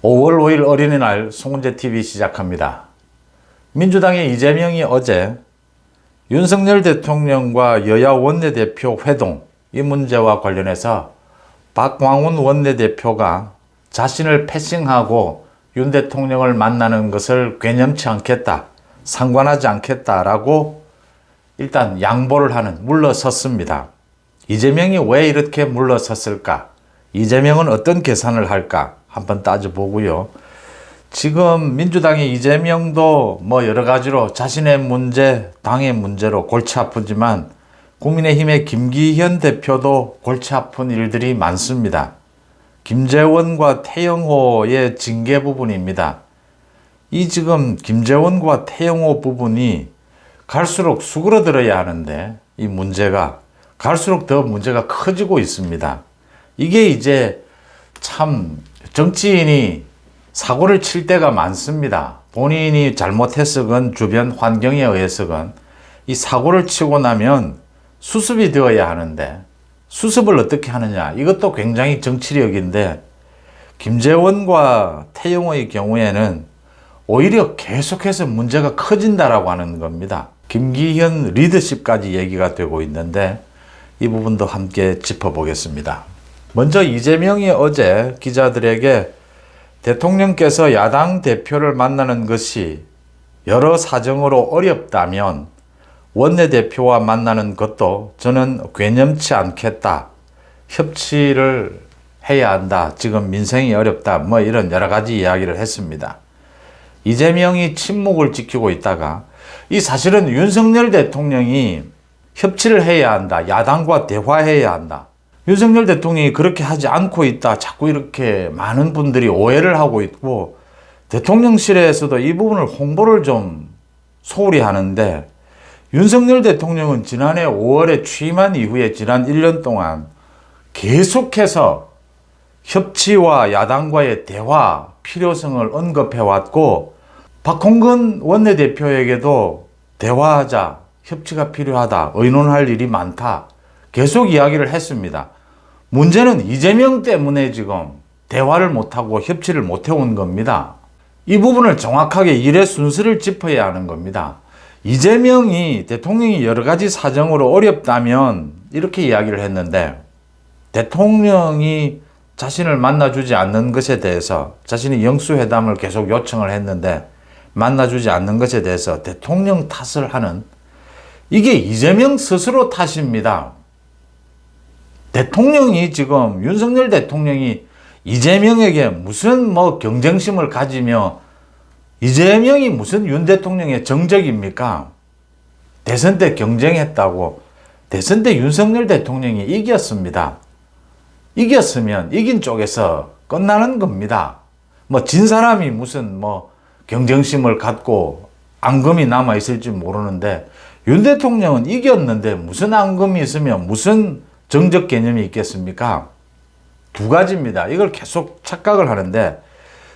5월 5일 어린이날 송은재TV 시작합니다. 민주당의 이재명이 어제 윤석열 대통령과 여야 원내대표 회동 이 문제와 관련해서 박광훈 원내대표가 자신을 패싱하고 윤 대통령을 만나는 것을 괴념치 않겠다, 상관하지 않겠다라고 일단 양보를 하는 물러섰습니다. 이재명이 왜 이렇게 물러섰을까? 이재명은 어떤 계산을 할까? 한번 따져보고요. 지금 민주당의 이재명도 여러 가지로 자신의 문제, 당의 문제로 골치 아프지만 국민의힘의 김기현 대표도 골치 아픈 일들이 많습니다. 김재원과 태영호의 징계 부분입니다. 이 지금 김재원과 태영호 부분이 갈수록 수그러들어야 하는데 이 문제가 갈수록 더 문제가 커지고 있습니다. 이게 이제 참 정치인이 사고를 칠 때가 많습니다. 본인이 잘못해서건 주변 환경에 의해서건 이 사고를 치고 나면 수습이 되어야 하는데 수습을 어떻게 하느냐, 이것도 굉장히 정치력인데 김재원과 태영호의 경우에는 오히려 계속해서 문제가 커진다라고 하는 겁니다. 김기현 리더십까지 얘기가 되고 있는데 이 부분도 함께 짚어보겠습니다. 먼저 이재명이 어제 기자들에게 대통령께서 야당 대표를 만나는 것이 여러 사정으로 어렵다면 원내대표와 만나는 것도 저는 괴념치 않겠다. 협치를 해야 한다. 지금 민생이 어렵다. 이런 여러 가지 이야기를 했습니다. 이재명이 침묵을 지키고 있다가 이 사실은 윤석열 대통령이 협치를 해야 한다. 야당과 대화해야 한다. 윤석열 대통령이 그렇게 하지 않고 있다. 자꾸 이렇게 많은 분들이 오해를 하고 있고 대통령실에서도 이 부분을 홍보를 좀 소홀히 하는데 윤석열 대통령은 지난해 5월에 취임한 이후에 지난 1년 동안 계속해서 협치와 야당과의 대화 필요성을 언급해왔고 박홍근 원내대표에게도 대화하자, 협치가 필요하다, 의논할 일이 많다 계속 이야기를 했습니다. 문제는 이재명 때문에 지금 대화를 못하고 협치를 못해온 겁니다. 이 부분을 정확하게 일의 순서를 짚어야 하는 겁니다. 이재명이 대통령이 여러 가지 사정으로 어렵다면 이렇게 이야기를 했는데 대통령이 자신을 만나주지 않는 것에 대해서 자신이 영수회담을 계속 요청을 했는데 만나주지 않는 것에 대해서 대통령 탓을 하는 이게 이재명 스스로 탓입니다. 대통령이 지금 윤석열 대통령이 이재명에게 무슨 경쟁심을 가지며 이재명이 무슨 윤 대통령의 정적입니까? 대선 때 경쟁했다고 대선 때 윤석열 대통령이 이겼습니다. 이겼으면 이긴 쪽에서 끝나는 겁니다. 진 사람이 무슨 경쟁심을 갖고 앙금이 남아 있을지 모르는데 윤 대통령은 이겼는데 무슨 앙금이 있으면 무슨 정적 개념이 있겠습니까? 두 가지입니다. 이걸 계속 착각을 하는데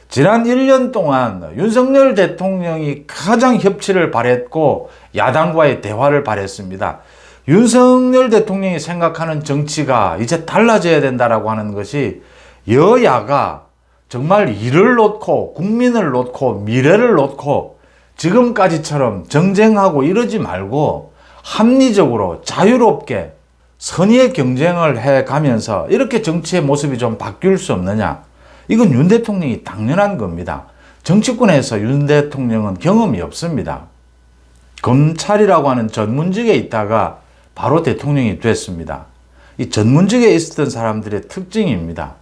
지난 1년 동안 윤석열 대통령이 가장 협치를 바랬고 야당과의 대화를 바랬습니다. 윤석열 대통령이 생각하는 정치가 이제 달라져야 된다라고 하는 것이 여야가 정말 일을 놓고 국민을 놓고 미래를 놓고 지금까지처럼 정쟁하고 이러지 말고 합리적으로 자유롭게 선의의 경쟁을 해가면서 이렇게 정치의 모습이 좀 바뀔 수 없느냐. 이건 윤 대통령이 당연한 겁니다. 정치권에서 윤 대통령은 경험이 없습니다. 검찰이라고 하는 전문직에 있다가 바로 대통령이 됐습니다. 이 전문직에 있었던 사람들의 특징입니다.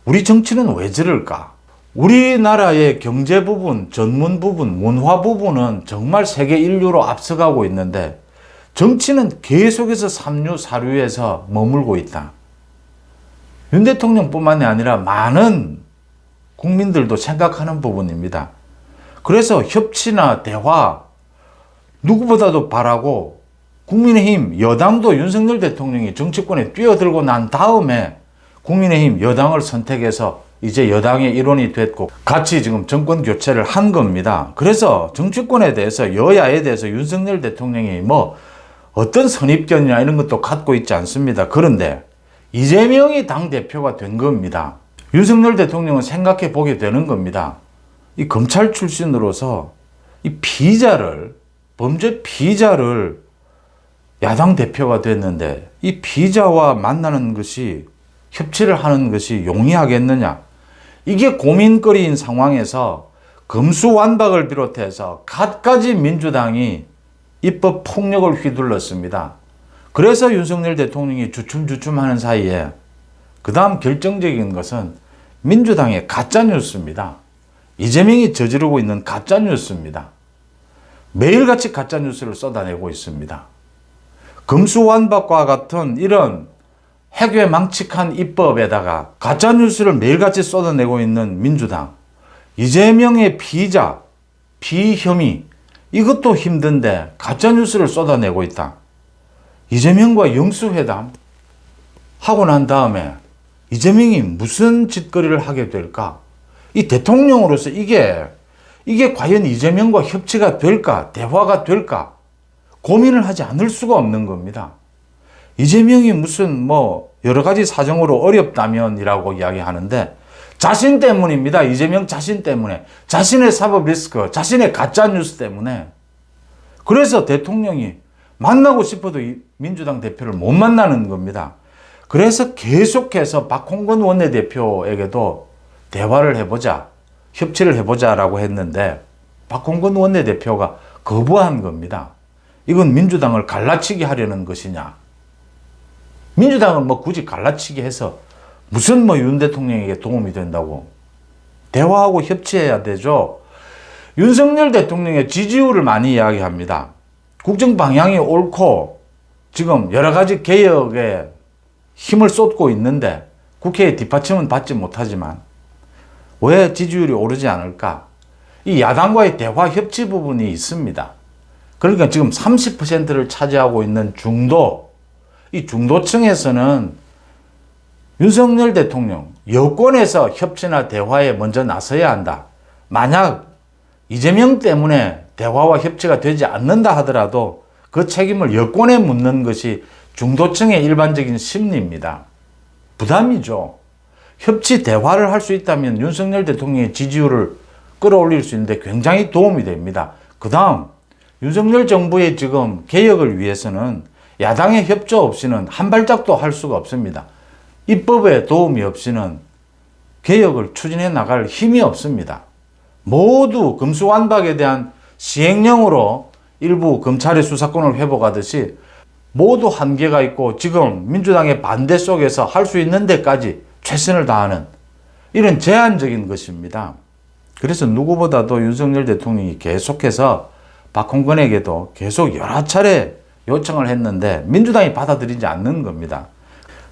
우리 정치는 왜 저럴까? 우리나라의 경제 부분, 전문 부분, 문화 부분은 정말 세계 인류로 앞서가고 있는데 정치는 계속해서 삼류, 사류에서 머물고 있다. 윤 대통령뿐만이 아니라 많은 국민들도 생각하는 부분입니다. 그래서 협치나 대화 누구보다도 바라고 국민의힘 여당도 윤석열 대통령이 정치권에 뛰어들고 난 다음에 국민의힘 여당을 선택해서 이제 여당의 일원이 됐고 같이 지금 정권 교체를 한 겁니다. 그래서 정치권에 대해서 여야에 대해서 윤석열 대통령이 어떤 선입견이나 이런 것도 갖고 있지 않습니다. 그런데 이재명이 당대표가 된 겁니다. 윤석열 대통령은 생각해 보게 되는 겁니다. 이 검찰 출신으로서 이 피의자를, 범죄 피의자를 야당 대표가 됐는데 이 피의자와 만나는 것이, 협치를 하는 것이 용이하겠느냐. 이게 고민거리인 상황에서 검수완박을 비롯해서 갖가지 민주당이 입법 폭력을 휘둘렀습니다. 그래서 윤석열 대통령이 주춤주춤하는 사이에 그 다음 결정적인 것은 민주당의 가짜뉴스입니다. 이재명이 저지르고 있는 가짜뉴스입니다. 매일같이 가짜뉴스를 쏟아내고 있습니다. 검수완박과 같은 이런 해괴망측한 입법에다가 가짜뉴스를 매일같이 쏟아내고 있는 민주당, 이재명의 피의자, 피혐의, 이것도 힘든데 가짜뉴스를 쏟아내고 있다. 이재명과 영수회담 하고 난 다음에 이재명이 무슨 짓거리를 하게 될까? 이 대통령으로서 이게 과연 이재명과 협치가 될까? 대화가 될까? 고민을 하지 않을 수가 없는 겁니다. 이재명이 무슨 여러 가지 사정으로 어렵다면이라고 이야기하는데 자신 때문입니다. 이재명 자신 때문에. 자신의 사법 리스크, 자신의 가짜뉴스 때문에. 그래서 대통령이 만나고 싶어도 민주당 대표를 못 만나는 겁니다. 그래서 계속해서 박홍근 원내대표에게도 대화를 해보자, 협치를 해보자라고 했는데 박홍근 원내대표가 거부한 겁니다. 이건 민주당을 갈라치기 하려는 것이냐. 민주당을 굳이 갈라치기 해서 무슨 윤 대통령에게 도움이 된다고. 대화하고 협치해야 되죠. 윤석열 대통령의 지지율을 많이 이야기합니다. 국정 방향이 옳고 지금 여러 가지 개혁에 힘을 쏟고 있는데 국회의 뒷받침은 받지 못하지만 왜 지지율이 오르지 않을까? 이 야당과의 대화 협치 부분이 있습니다. 그러니까 지금 30%를 차지하고 있는 중도, 이 중도층에서는 윤석열 대통령, 여권에서 협치나 대화에 먼저 나서야 한다. 만약 이재명 때문에 대화와 협치가 되지 않는다 하더라도 그 책임을 여권에 묻는 것이 중도층의 일반적인 심리입니다. 부담이죠. 협치 대화를 할 수 있다면 윤석열 대통령의 지지율을 끌어올릴 수 있는데 굉장히 도움이 됩니다. 그 다음 윤석열 정부의 지금 개혁을 위해서는 야당의 협조 없이는 한 발짝도 할 수가 없습니다. 입법에 도움이 없이는 개혁을 추진해 나갈 힘이 없습니다. 모두 검수완박에 대한 시행령으로 일부 검찰의 수사권을 회복하듯이 모두 한계가 있고 지금 민주당의 반대 속에서 할 수 있는 데까지 최선을 다하는 이런 제한적인 것입니다. 그래서 누구보다도 윤석열 대통령이 계속해서 박홍근에게도 계속 여러 차례 요청을 했는데 민주당이 받아들이지 않는 겁니다.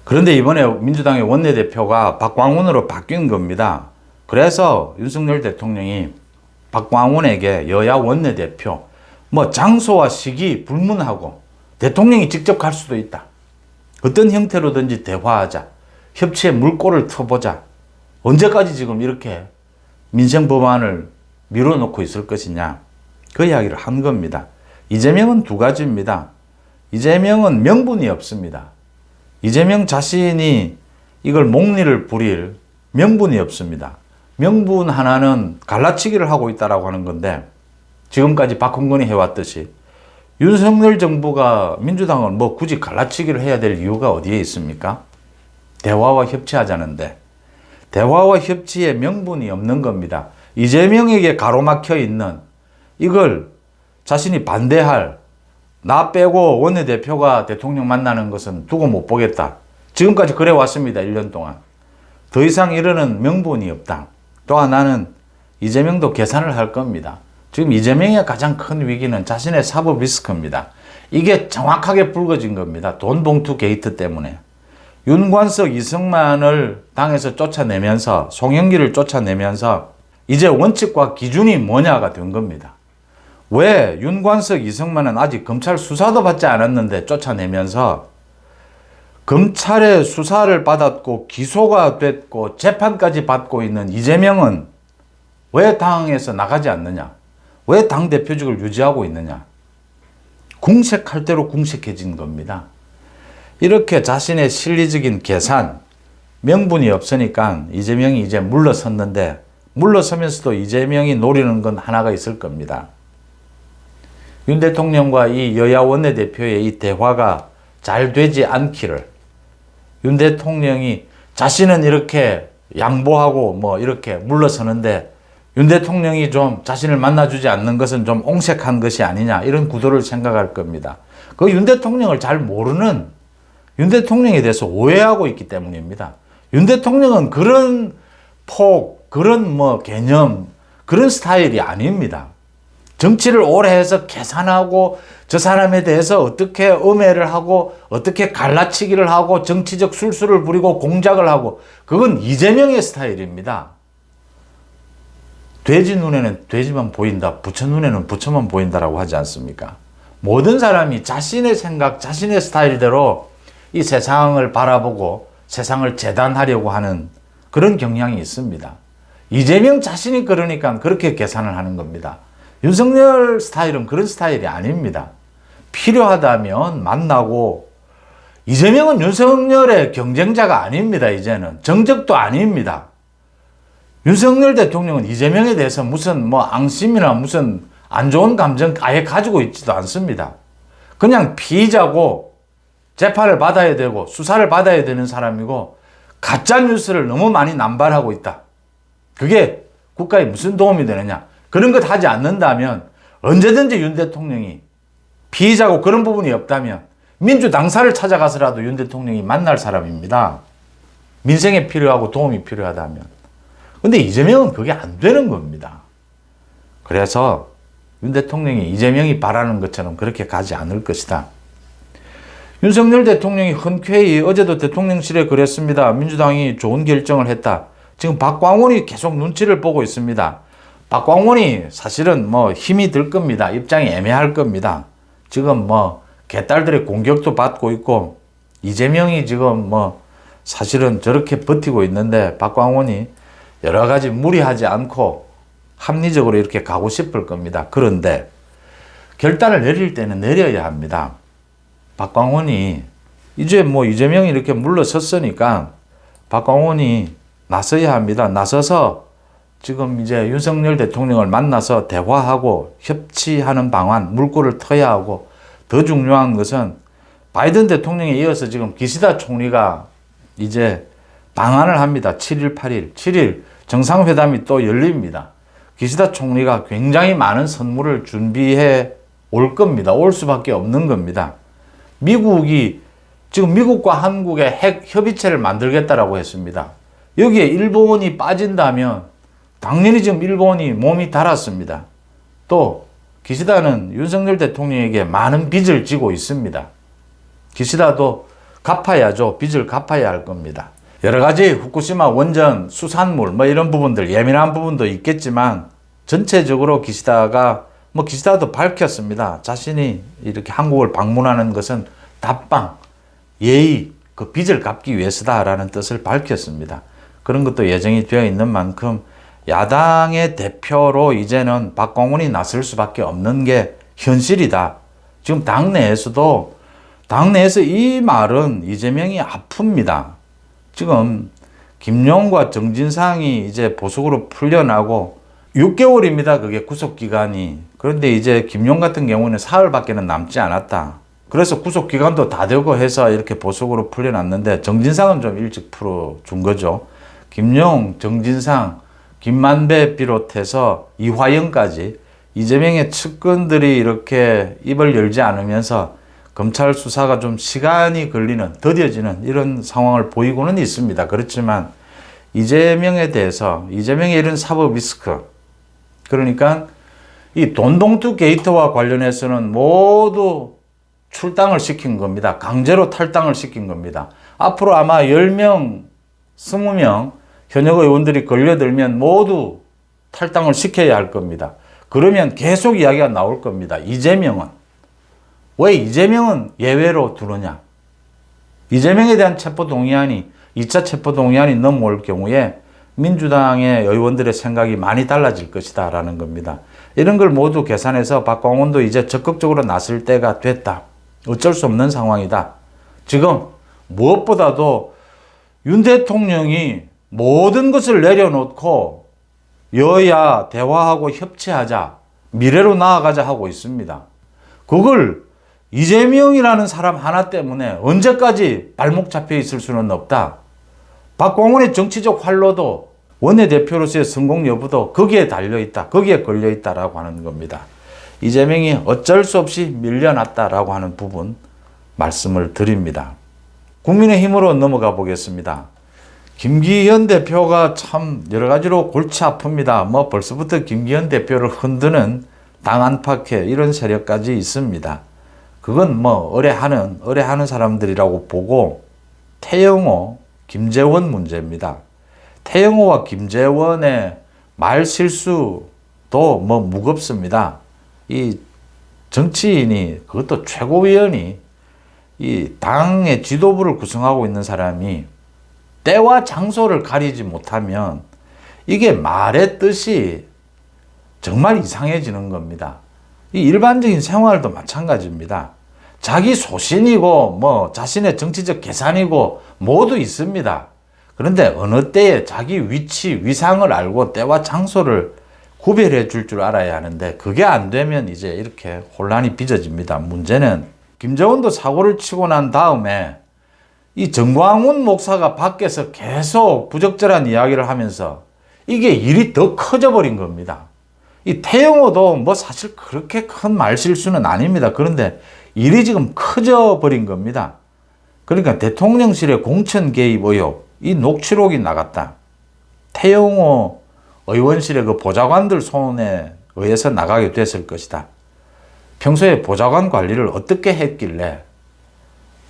그런데 이번에 민주당의 원내대표가 박광훈으로 바뀐 겁니다. 그래서 윤석열 대통령이 박광훈에게 여야 원내대표 장소와 시기 불문하고 대통령이 직접 갈 수도 있다. 어떤 형태로든지 대화하자. 협치의 물꼬를 터보자. 언제까지 지금 이렇게 민생 법안을 밀어놓고 있을 것이냐. 그 이야기를 한 겁니다. 이재명은 두 가지입니다. 이재명은 명분이 없습니다. 이재명 자신이 이걸 목리를 부릴 명분이 없습니다. 명분 하나는 갈라치기를 하고 있다라고 하는 건데 지금까지 박홍근이 해왔듯이 윤석열 정부가 민주당을 굳이 갈라치기를 해야 될 이유가 어디에 있습니까? 대화와 협치하자는데 대화와 협치의 명분이 없는 겁니다. 이재명에게 가로막혀 있는 이걸 자신이 반대할 나 빼고 원내대표가 대통령 만나는 것은 두고 못 보겠다. 지금까지 그래 왔습니다. 1년 동안. 더 이상 이러는 명분이 없다. 또 하나는 이재명도 계산을 할 겁니다. 지금 이재명의 가장 큰 위기는 자신의 사법 리스크입니다. 이게 정확하게 불거진 겁니다. 돈 봉투 게이트 때문에. 윤관석, 이승만을 당에서 쫓아내면서 송영길을 쫓아내면서 이제 원칙과 기준이 뭐냐가 된 겁니다. 왜 윤관석, 이승만은 아직 검찰 수사도 받지 않았는데 쫓아내면서 검찰의 수사를 받았고 기소가 됐고 재판까지 받고 있는 이재명은 왜 당에서 나가지 않느냐? 왜 당대표직을 유지하고 있느냐? 궁색할 대로 궁색해진 겁니다. 이렇게 자신의 실리적인 계산, 명분이 없으니까 이재명이 이제 물러섰는데, 물러서면서도 이재명이 노리는 건 하나가 있을 겁니다. 윤 대통령과 이 여야 원내대표의 이 대화가 잘 되지 않기를, 윤 대통령이 자신은 이렇게 양보하고 뭐 이렇게 물러서는데 윤 대통령이 좀 자신을 만나주지 않는 것은 좀 옹색한 것이 아니냐, 이런 구도를 생각할 겁니다. 그 윤 대통령을 잘 모르는, 윤 대통령에 대해서 오해하고 있기 때문입니다. 윤 대통령은 그런 폭, 그런 뭐 개념, 그런 스타일이 아닙니다. 정치를 오래 해서 계산하고 저 사람에 대해서 어떻게 음해를 하고 어떻게 갈라치기를 하고 정치적 술수를 부리고 공작을 하고, 그건 이재명의 스타일입니다. 돼지 눈에는 돼지만 보인다, 부처 눈에는 부처만 보인다라고 하지 않습니까? 모든 사람이 자신의 생각, 자신의 스타일대로 이 세상을 바라보고 세상을 재단하려고 하는 그런 경향이 있습니다. 이재명 자신이 그러니까 그렇게 계산을 하는 겁니다. 윤석열 스타일은 그런 스타일이 아닙니다. 필요하다면 만나고, 이재명은 윤석열의 경쟁자가 아닙니다. 이제는 정적도 아닙니다. 윤석열 대통령은 이재명에 대해서 무슨 뭐 앙심이나 무슨 안 좋은 감정 아예 가지고 있지도 않습니다. 그냥 피의자고 재판을 받아야 되고 수사를 받아야 되는 사람이고, 가짜 뉴스를 너무 많이 남발하고 있다. 그게 국가에 무슨 도움이 되느냐? 그런 것 하지 않는다면 언제든지 윤 대통령이 피의자고 그런 부분이 없다면 민주당사를 찾아가서라도 윤 대통령이 만날 사람입니다. 민생에 필요하고 도움이 필요하다면. 근데 이재명은 그게 안 되는 겁니다. 그래서 윤 대통령이 이재명이 바라는 것처럼 그렇게 가지 않을 것이다. 윤석열 대통령이 흔쾌히 어제도 대통령실에 그랬습니다. 민주당이 좋은 결정을 했다. 지금 박광원이 계속 눈치를 보고 있습니다. 박광원이 사실은 뭐 힘이 들 겁니다. 입장이 애매할 겁니다. 지금 뭐 개딸들의 공격도 받고 있고, 이재명이 지금 뭐 사실은 저렇게 버티고 있는데 박광원이 여러 가지 무리하지 않고 합리적으로 이렇게 가고 싶을 겁니다. 그런데 결단을 내릴 때는 내려야 합니다. 박광원이 이제 뭐 이재명이 이렇게 물러섰으니까 박광원이 나서야 합니다. 나서서 지금 이제 윤석열 대통령을 만나서 대화하고 협치하는 방안, 물꼬를 터야 하고, 더 중요한 것은 바이든 대통령에 이어서 지금 기시다 총리가 이제 방한을 합니다. 7일, 8일. 7일 정상회담이 또 열립니다. 기시다 총리가 굉장히 많은 선물을 준비해 올 겁니다. 올 수밖에 없는 겁니다. 미국이 지금 미국과 한국의 핵 협의체를 만들겠다라고 했습니다. 여기에 일본이 빠진다면 당연히 지금 일본이 몸이 달았습니다. 또 기시다는 윤석열 대통령에게 많은 빚을 지고 있습니다. 기시다도 갚아야죠. 빚을 갚아야 할 겁니다. 여러 가지 후쿠시마 원전 수산물 뭐 이런 부분들, 예민한 부분도 있겠지만 전체적으로 기시다가 뭐 기시다도 밝혔습니다. 자신이 이렇게 한국을 방문하는 것은 답방, 예의, 그 빚을 갚기 위해서다라는 뜻을 밝혔습니다. 그런 것도 예정이 되어 있는 만큼 야당의 대표로 이제는 박광원이 나설 수밖에 없는 게 현실이다. 지금 당내에서 이 말은 이재명이 아픕니다. 지금 김용과 정진상이 이제 보석으로 풀려나고 6개월입니다. 그게 구속기간이. 그런데 이제 김용 같은 경우는 사흘밖에는 남지 않았다. 그래서 구속기간도 다 되고 해서 이렇게 보석으로 풀려났는데, 정진상은 좀 일찍 풀어준 거죠. 김용, 정진상, 김만배 비롯해서 이화영까지 이재명의 측근들이 이렇게 입을 열지 않으면서 검찰 수사가 좀 시간이 걸리는, 더뎌지는 이런 상황을 보이고는 있습니다. 그렇지만 이재명에 대해서, 이재명의 이런 사법 리스크, 그러니까 이 돈봉투 게이트와 관련해서는 모두 출당을 시킨 겁니다. 강제로 탈당을 시킨 겁니다. 앞으로 아마 10명, 20명 현역 의원들이 걸려들면 모두 탈당을 시켜야 할 겁니다. 그러면 계속 이야기가 나올 겁니다. 이재명은. 왜 이재명은 예외로 두느냐? 이재명에 대한 체포동의안이, 2차 체포동의안이 넘어올 경우에 민주당의 의원들의 생각이 많이 달라질 것이다 라는 겁니다. 이런 걸 모두 계산해서 박광원도 이제 적극적으로 나설 때가 됐다. 어쩔 수 없는 상황이다. 지금 무엇보다도 윤 대통령이 모든 것을 내려놓고 여야 대화하고 협치하자, 미래로 나아가자 하고 있습니다. 그걸 이재명이라는 사람 하나 때문에 언제까지 발목 잡혀 있을 수는 없다. 박광원의 정치적 활로도 원내대표로서의 성공 여부도 거기에 달려있다. 거기에 걸려있다라고 하는 겁니다. 이재명이 어쩔 수 없이 밀려났다라고 하는 부분 말씀을 드립니다. 국민의힘으로 넘어가 보겠습니다. 김기현 대표가 참 여러 가지로 골치 아픕니다. 뭐 벌써부터 김기현 대표를 흔드는 당 안팎에 이런 세력까지 있습니다. 그건 뭐 의뢰하는 사람들이라고 보고 태영호, 김재원 문제입니다. 태영호와 김재원의 말 실수도 뭐 무겁습니다. 이 정치인이, 그것도 최고위원이 이 당의 지도부를 구성하고 있는 사람이 때와 장소를 가리지 못하면 이게 말의 뜻이 정말 이상해지는 겁니다. 이 일반적인 생활도 마찬가지입니다. 자기 소신이고 뭐 자신의 정치적 계산이고 모두 있습니다. 그런데 어느 때에 자기 위치, 위상을 알고 때와 장소를 구별해 줄 알아야 하는데 그게 안 되면 이제 이렇게 혼란이 빚어집니다. 문제는 김재원도 사고를 치고 난 다음에 이 정광훈 목사가 밖에서 계속 부적절한 이야기를 하면서 이게 일이 더 커져 버린 겁니다. 이 태영호도 뭐 사실 그렇게 큰 말실수는 아닙니다. 그런데 일이 지금 커져 버린 겁니다. 그러니까 대통령실의 공천 개입 의혹, 이 녹취록이 나갔다. 태영호 의원실의 그 보좌관들 손에 의해서 나가게 됐을 것이다. 평소에 보좌관 관리를 어떻게 했길래,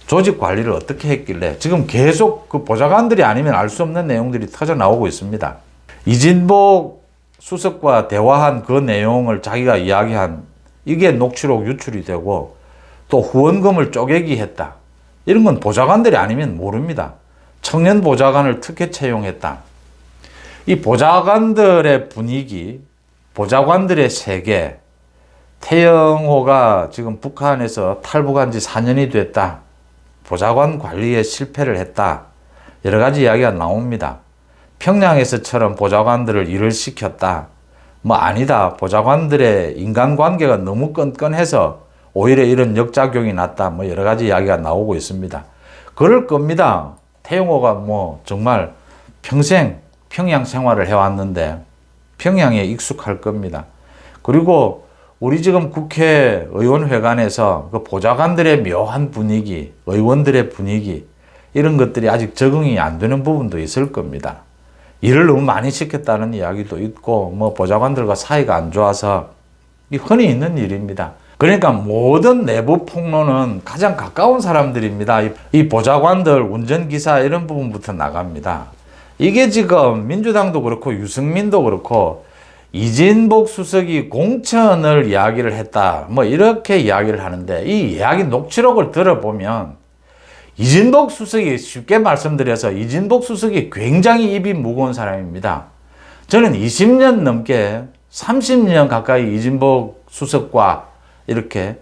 조직 관리를 어떻게 했길래 지금 계속 그 보좌관들이 아니면 알 수 없는 내용들이 터져 나오고 있습니다. 이진복 수석과 대화한 그 내용을 자기가 이야기한 이게 녹취록 유출이 되고 또 후원금을 쪼개기 했다. 이런 건 보좌관들이 아니면 모릅니다. 청년 보좌관을 특혜 채용했다. 이 보좌관들의 분위기, 보좌관들의 세계, 태영호가 지금 북한에서 탈북한 지 4년이 됐다. 보좌관 관리에 실패를 했다. 여러 가지 이야기가 나옵니다. 평양에서처럼 보좌관들을 일을 시켰다. 뭐 아니다. 보좌관들의 인간관계가 너무 끈끈해서 오히려 이런 역작용이 났다. 뭐 여러 가지 이야기가 나오고 있습니다. 그럴 겁니다. 태영호가 뭐 정말 평생 평양 생활을 해왔는데 평양에 익숙할 겁니다. 그리고 우리 지금 국회의원회관에서 그 보좌관들의 묘한 분위기, 의원들의 분위기, 이런 것들이 아직 적응이 안 되는 부분도 있을 겁니다. 일을 너무 많이 시켰다는 이야기도 있고, 뭐 보좌관들과 사이가 안 좋아서 흔히 있는 일입니다. 그러니까 모든 내부 폭로는 가장 가까운 사람들입니다. 이 보좌관들, 운전기사 이런 부분부터 나갑니다. 이게 지금 민주당도 그렇고 유승민도 그렇고 이진복 수석이 공천을 이야기를 했다. 뭐 이렇게 이야기를 하는데 이 이야기 녹취록을 들어보면 이진복 수석이, 쉽게 말씀드려서 이진복 수석이 굉장히 입이 무거운 사람입니다. 저는 20년 넘게 30년 가까이 이진복 수석과 이렇게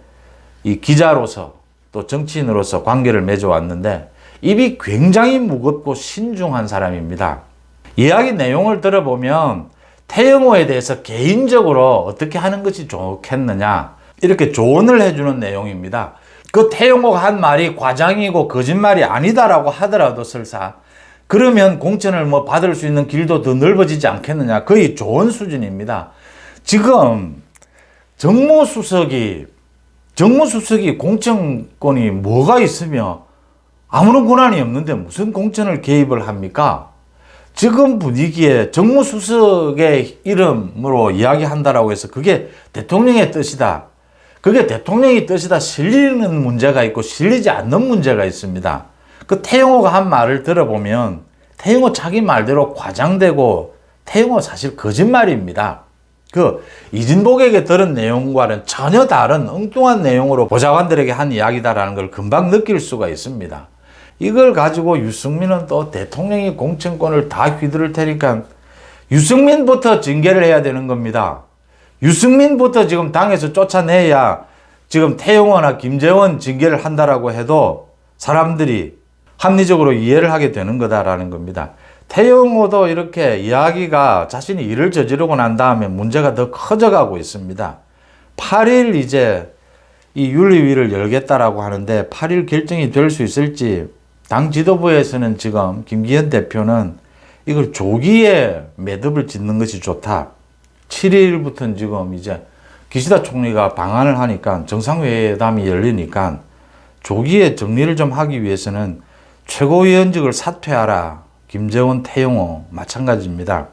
이 기자로서 또 정치인으로서 관계를 맺어왔는데 입이 굉장히 무겁고 신중한 사람입니다. 이야기 내용을 들어보면 태영호에 대해서 개인적으로 어떻게 하는 것이 좋겠느냐 이렇게 조언을 해주는 내용입니다. 그 태영호가 한 말이 과장이고 거짓말이 아니다라고 하더라도 설사 그러면 공천을 뭐 받을 수 있는 길도 더 넓어지지 않겠느냐, 거의 조언 수준입니다. 지금 정무수석이 공천권이 뭐가 있으며 아무런 권한이 없는데 무슨 공천을 개입을 합니까? 지금 분위기에 정무수석의 이름으로 이야기한다라고 해서 그게 대통령의 뜻이다. 그게 대통령의 뜻이다 실리는 문제가 있고 실리지 않는 문제가 있습니다. 그 태영호가 한 말을 들어보면 태영호 자기 말대로 과장되고 태영호 사실 거짓말입니다. 그 이진복에게 들은 내용과는 전혀 다른 엉뚱한 내용으로 보좌관들에게 한 이야기다라는 걸 금방 느낄 수가 있습니다. 이걸 가지고 유승민은 또 대통령이 공천권을 다 휘두를 테니까 유승민부터 징계를 해야 되는 겁니다. 유승민부터 지금 당에서 쫓아내야 지금 태영호나 김재원 징계를 한다라고 해도 사람들이 합리적으로 이해를 하게 되는 거다라는 겁니다. 태영호도 이렇게 이야기가 자신이 일을 저지르고 난 다음에 문제가 더 커져가고 있습니다. 8일 이제 이 윤리위를 열겠다라고 하는데 8일 결정이 될 수 있을지 당 지도부에서는 지금 김기현 대표는 이걸 조기에 매듭을 짓는 것이 좋다. 7일부터는 지금 이제 기시다 총리가 방한을 하니까 정상회담이 열리니까 조기에 정리를 좀 하기 위해서는 최고위원직을 사퇴하라. 김재원, 태영호 마찬가지입니다.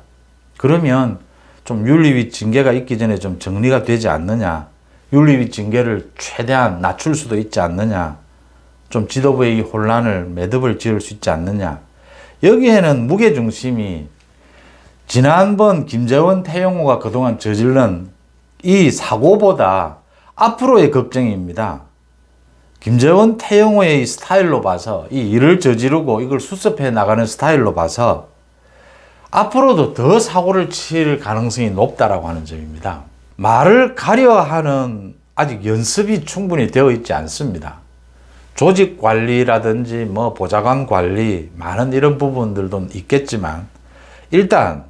그러면 좀 윤리위 징계가 있기 전에 좀 정리가 되지 않느냐. 윤리위 징계를 최대한 낮출 수도 있지 않느냐. 좀 지도부의 이 혼란을 매듭을 지을 수 있지 않느냐. 여기에는 무게중심이 지난번 김재원, 태영호가 그동안 저질른 이 사고보다 앞으로의 걱정입니다. 김재원, 태영호의 이 스타일로 봐서 이 일을 저지르고 이걸 수습해 나가는 스타일로 봐서 앞으로도 더 사고를 칠 가능성이 높다라고 하는 점입니다. 말을 가려하는 아직 연습이 충분히 되어 있지 않습니다. 조직 관리라든지 뭐 보좌관 관리 많은 이런 부분들도 있겠지만 일단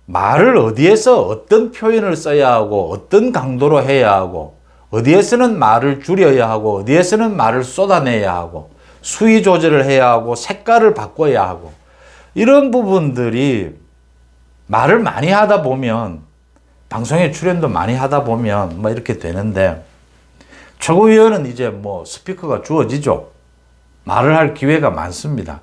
말을 어디에서 어떤 표현을 써야 하고 어떤 강도로 해야 하고 어디에서는 말을 줄여야 하고 어디에서는 말을 쏟아내야 하고 수위 조절을 해야 하고 색깔을 바꿔야 하고 이런 부분들이 말을 많이 하다 보면 방송에 출연도 많이 하다 보면 뭐 이렇게 되는데 최고위원은 이제 뭐 스피커가 주어지죠. 말을 할 기회가 많습니다.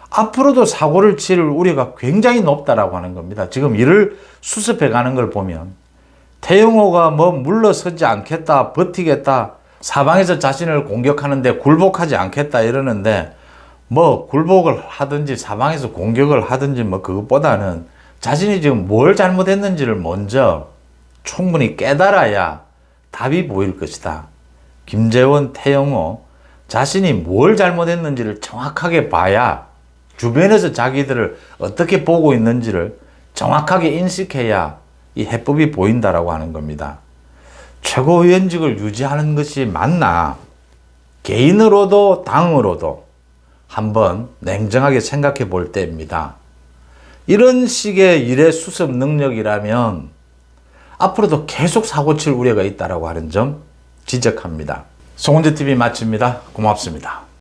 앞으로도 사고를 칠 우려가 굉장히 높다라고 하는 겁니다. 지금 이를 수습해 가는 걸 보면 태영호가 뭐 물러서지 않겠다, 버티겠다, 사방에서 자신을 공격하는데 굴복하지 않겠다 이러는데 뭐 굴복을 하든지 사방에서 공격을 하든지 뭐 그것보다는 자신이 지금 뭘 잘못했는지를 먼저 충분히 깨달아야 답이 보일 것이다. 김재원, 태영호 자신이 뭘 잘못했는지를 정확하게 봐야 주변에서 자기들을 어떻게 보고 있는지를 정확하게 인식해야 이 해법이 보인다라고 하는 겁니다. 최고위원직을 유지하는 것이 맞나? 개인으로도 당으로도 한번 냉정하게 생각해 볼 때입니다. 이런 식의 일의 수습 능력이라면 앞으로도 계속 사고칠 우려가 있다라고 하는 점 지적합니다. 송은재TV 마칩니다. 고맙습니다.